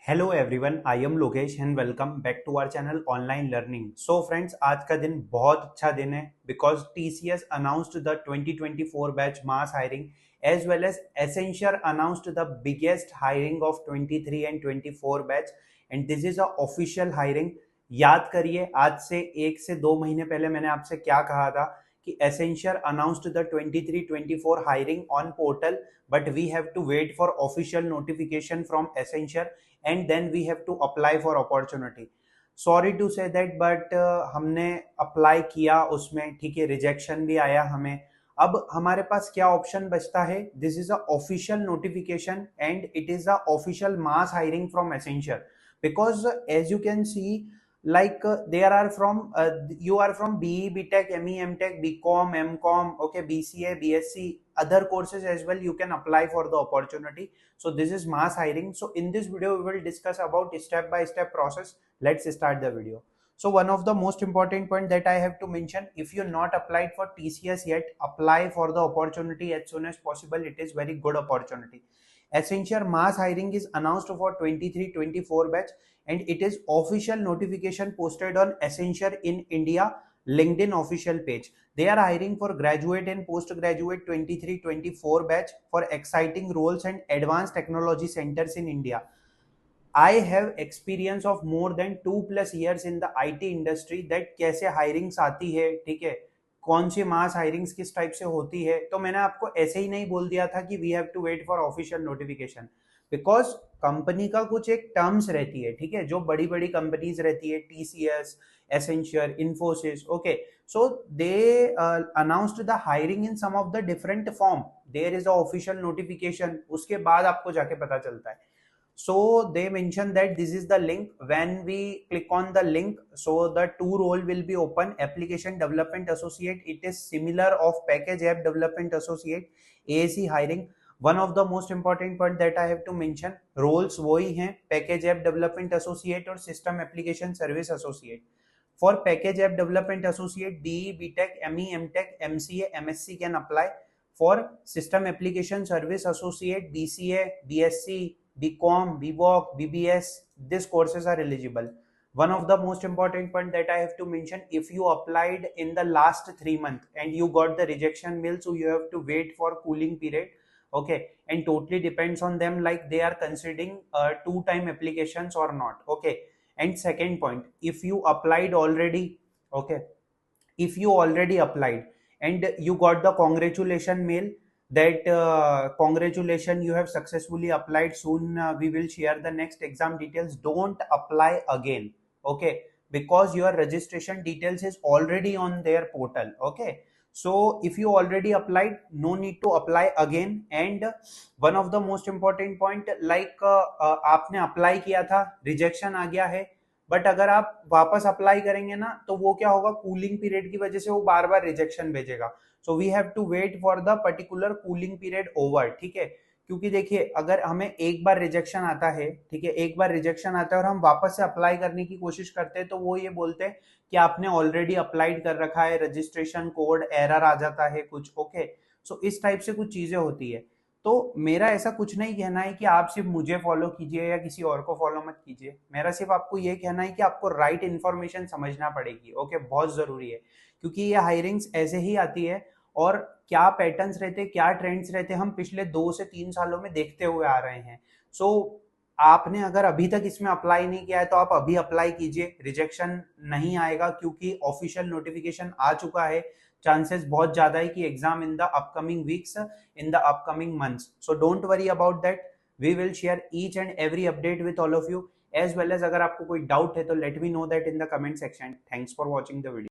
Hello everyone, I am Lokesh and welcome back to our channel online learning. So friends, आज का दिन बहुत अच्छा दिन है because TCS announced the 2024 batch mass hiring as well as Accenture announced the biggest hiring of 23 and 24 batch and this is a official hiring. याद करिए, आज से 1 से 2 महीने पहले मैंने आपसे क्या कहा था कि Accenture announced the 23-24 hiring on portal, but we have to wait for official notification from Accenture and then we have to apply for opportunity. Sorry to say that, but हमने अप्लाई किया उसमें, ठीक है, रिजेक्शन भी आया हमें। अब हमारे पास क्या ऑप्शन बचता है? This is a official notification and it is a official mass hiring from Accenture because as you can see, like there are from you are from BE, BTech, ME, MTech, BCom, MCom, okay, BCA, BSc, other courses as well. You can apply for the opportunity. So this is mass hiring. So in this video we will discuss about step by step process. Let's start the video. So one of the most important point that I have to mention, if you not applied for TCS yet, apply for the opportunity as soon as possible. It is very good opportunity. Accenture mass hiring is announced for 23-24 batch and it is official notification posted on Accenture in India LinkedIn official page. They are hiring for graduate and postgraduate 23-24 batch for exciting roles and advanced technology centers in India. I have experience of more than 2+ years in the IT industry that कैसे hirings आती है, ठीक है, कौन सी मास hirings किस type से होती है। तो मैंने आपको ऐसे ही नहीं बोल दिया था कि we have to wait for official notification because company का कुछ एक टर्म्स रहती है, ठीक है, जो बड़ी बड़ी कंपनीज रहती है, TCS, Accenture, Infosys, okay, so they announced the hiring in some of the different form. There is a official notification, उसके बाद आपको जाके पता चलता है। So they mentioned that this is the link. When we click on the link, so the two role will be open. Application development associate, it is similar of package app development associate, AAC hiring. One of the most important point that I have to mention, roles वही हैं, package app development associate और system application service associate. For package app development associate, BE, BTech, ME, MTech, MCA, MSc can apply. For system application service associate, BCA, BSc, BCom, BVoc, BBS, these courses are eligible. One of the most important point that I have to mention, if you applied in the last 3 months and you got the rejection mail, so you have to wait for cooling period, okay, and totally depends on them, like they are considering two-time applications or not, okay. And second point, if you applied already, okay, if you already applied and you got the congratulation mail that congratulations, you have successfully applied, soon we will share the next exam details, don't apply again, okay, because your registration details is already on their portal, okay. So if you already applied, no need to apply again. And one of the most important point, like आपने apply किया था, rejection आ गया है, but अगर आप वापस apply करेंगे ना, तो वो क्या होगा, कूलिंग पीरियड की वजह से वो बार बार रिजेक्शन भेजेगा। So we have to wait for the particular cooling period over, ठीक है। क्योंकि देखिए, अगर हमें एक बार रिजेक्शन आता है, ठीक है, एक बार रिजेक्शन आता है और हम वापस से अप्लाई करने की कोशिश करते हैं, तो वो ये बोलते हैं कि आपने ऑलरेडी अप्लाइड कर रखा है, रजिस्ट्रेशन कोड एरर आ जाता है कुछ, ओके। सो इस टाइप से कुछ चीजें होती है। तो मेरा ऐसा कुछ नहीं कहना है कि आप सिर्फ मुझे फॉलो कीजिए या किसी और को फॉलो मत कीजिए। मेरा सिर्फ आपको ये कहना है कि आपको राइट इन्फॉर्मेशन समझना पड़ेगी, ओके, बहुत जरूरी है। क्योंकि ये हायरिंग्स ऐसे ही आती है और क्या पैटर्न्स रहते, क्या ट्रेंड्स रहते, हम पिछले 2 से 3 सालों में देखते हुए आ रहे हैं। सो आपने अगर अभी तक इसमें अप्लाई नहीं किया है तो आप अभी अप्लाई कीजिए, रिजेक्शन नहीं आएगा क्योंकि ऑफिशियल नोटिफिकेशन आ चुका है। चांसेस बहुत ज्यादा है कि exam in the upcoming weeks, in the upcoming months. So don't worry about that. We will share each and every update with all of you, as well as अगर आपको कोई doubt है तो let me know that in the comment section. Thanks for watching the video.